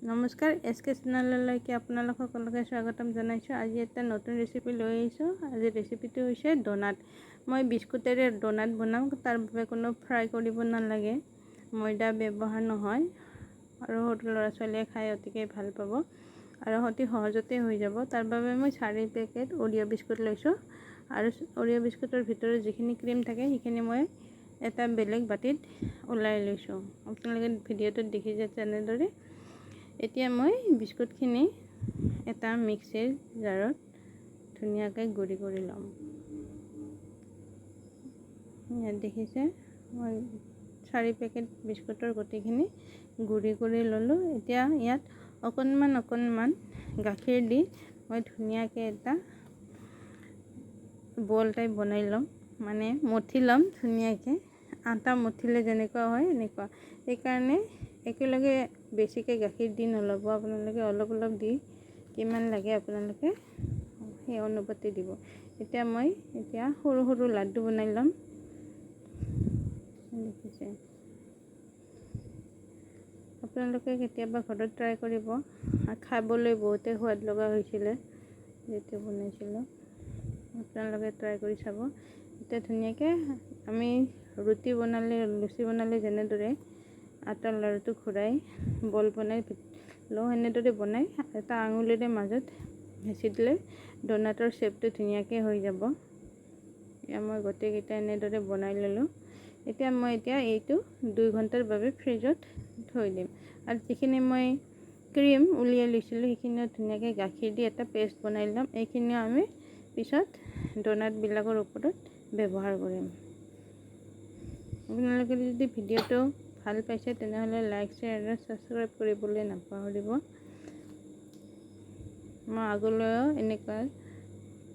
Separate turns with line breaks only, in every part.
নমস্কাৰ SK চেনেললৈকে আপোনালোক সকলোকে স্বাগতম জনাইছোঁ। আজি এটা নতুন ৰেচিপি লৈ আহিছোঁ। আজি ৰেচিপিটো হৈছে ডোনাট। মই বিস্কুটেৰে ডোনাট বনাওঁ, তাৰ বাবে কোনো ফ্ৰাই কৰিব নালাগে, ময়দা ব্যৱহাৰ নহয় আৰু সৰু ল'ৰা ছোৱালীয়ে খাই অতিকে ভাল পাব আৰু অতি সহজতে হৈ যাব। তাৰ বাবে মই 4 পেকেট অৰিঅ' বিস্কুট লৈছোঁ আৰু অৰিঅ' বিস্কুটৰ ভিতৰত যিখিনি ক্ৰীম থাকে সেইখিনি মই এটা বেলেগ বাটিত ওলাই লৈছোঁ। আপোনালোকে ভিডিঅ'টোত দেখিছে তেনেদৰে। এতিয়া মই বিস্কুটখিনি এটা মিক্সিৰ জাৰত ধুনীয়াকৈ গুড়ি কৰি ল'ম। ইয়াত দেখিছে মই 4 পেকেট বিস্কুটৰ গোটেইখিনি গুড়ি কৰি ল'লোঁ। এতিয়া ইয়াত অকণমান গাখীৰ দি মই ধুনীয়াকৈ এটা বল টাইপ বনাই ল'ম, মানে মঠি ল'ম ধুনীয়াকৈ। আটা মঠিলে যেনেকুৱা হয় এনেকুৱা। সেইকাৰণে একেলগে বেছিকৈ গাখীৰ দি নল'ব, আপোনালোকে অলপ দি কিমান লাগে আপোনালোকে সেই অনুপাতে দিব। এতিয়া মই সৰু লাড্ডু বনাই ল'ম। দেখিছে, আপোনালোকে কেতিয়াবা ঘৰত ট্ৰাই কৰিব, খাবলৈ বহুতে সোৱাদ লগা হৈছিলে যেতিয়া বনাইছিলোঁ। আপোনালোকে ট্ৰাই কৰি চাব। এতিয়া ধুনীয়াকৈ আমি লুচি বনালে যেনেদৰে আটাৰ লাড়ুটো ঘূৰাই বল বনাই লওঁ, সেনেদৰে বনাই এটা আঙুলিৰে মাজত হেঁচি দিলে ডোনাটৰ শ্বেপটো ধুনীয়াকৈ হৈ যাব। এতিয়া মই গোটেইকেইটা এনেদৰে বনাই ল'লোঁ। এতিয়া মই এইটো 2 ঘণ্টাৰ বাবে ফ্ৰিজত থৈ দিম। আৰু যিখিনি মই ক্ৰীম উলিয়াই লৈছিলোঁ সেইখিনিও ধুনীয়াকৈ গাখীৰ দি এটা পেষ্ট বনাই ল'ম। এইখিনিও আমি পিছত ডোনাটবিলাকৰ ওপৰত ব্যৱহাৰ কৰিম। আপোনালোকে যদি ভিডিঅ'টো ভাল পাইছে তেনেহ'লে লাইক, শ্বেয়াৰ আৰু ছাবস্ক্ৰাইব কৰিবলৈ নাপাহৰিব। মই আগলৈও এনেকুৱা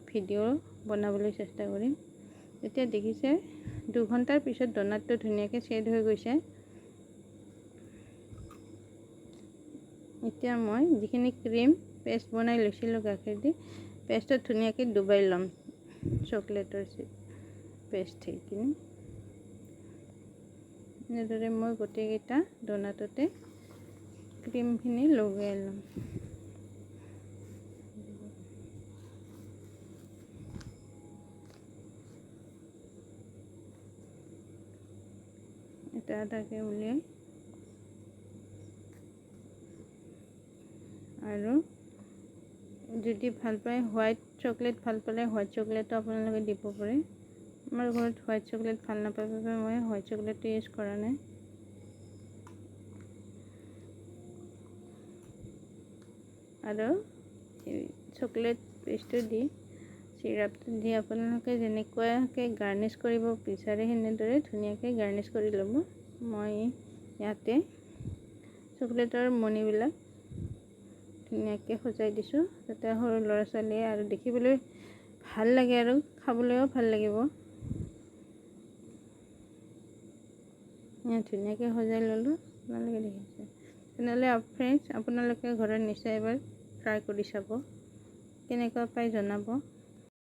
ভিডিঅ' বনাবলৈ চেষ্টা কৰিম। এতিয়া দেখিছে 2 ঘণ্টাৰ পিছত ডোনাটটো ধুনীয়াকৈ ছেট হৈ গৈছে। এতিয়া মই যিখিনি ক্ৰীম পেষ্ট বনাই লৈছিলোঁ গাখীৰ দি, পেষ্টত ধুনীয়াকৈ ডুবাই ল'ম চকলেটৰ পেষ্ট সেইখিনি। এনেদৰে মই গোটেইকেইটা ডোনাটতে ক্ৰীমখিনি লগাই ল'ম। এটাকৈ উলিয়াই আৰু যদি ভাল পায় হোৱাইট চকলেট ভাল পালে হোৱাইট চকলেটো আপোনালোকে দিব পাৰে। আমাৰ ঘৰত হোৱাইট চকলেট ভাল নাপায় বাবে মই হোৱাইট চকলেটটো ইউজ কৰা নাই। আৰু চকলেট পেষ্টটো দি চিৰাপটো দি আপোনালোকে যেনেকুৱাকৈ গাৰ্নিছ কৰিব বিচাৰে সেনেদৰে ধুনীয়াকৈ গাৰ্নিছ কৰি ল'ব। মই ইয়াতে চকলেটৰ মণিবিলাক ধুনীয়াকৈ সজাই দিছোঁ যাতে সৰু ল'ৰা ছোৱালীয়ে আৰু দেখিবলৈ ভাল লাগে আৰু খাবলৈও ভাল লাগিব। ধুনীয়াকৈ সজাই ল'লোঁ, আপোনালোকে দেখিছে। তেনেহ'লে ফ্ৰেণ্ডছ, আপোনালোকে ঘৰত নিশ্চয় এবাৰ ট্ৰাই কৰি চাব, কেনেকুৱা পাই জনাব।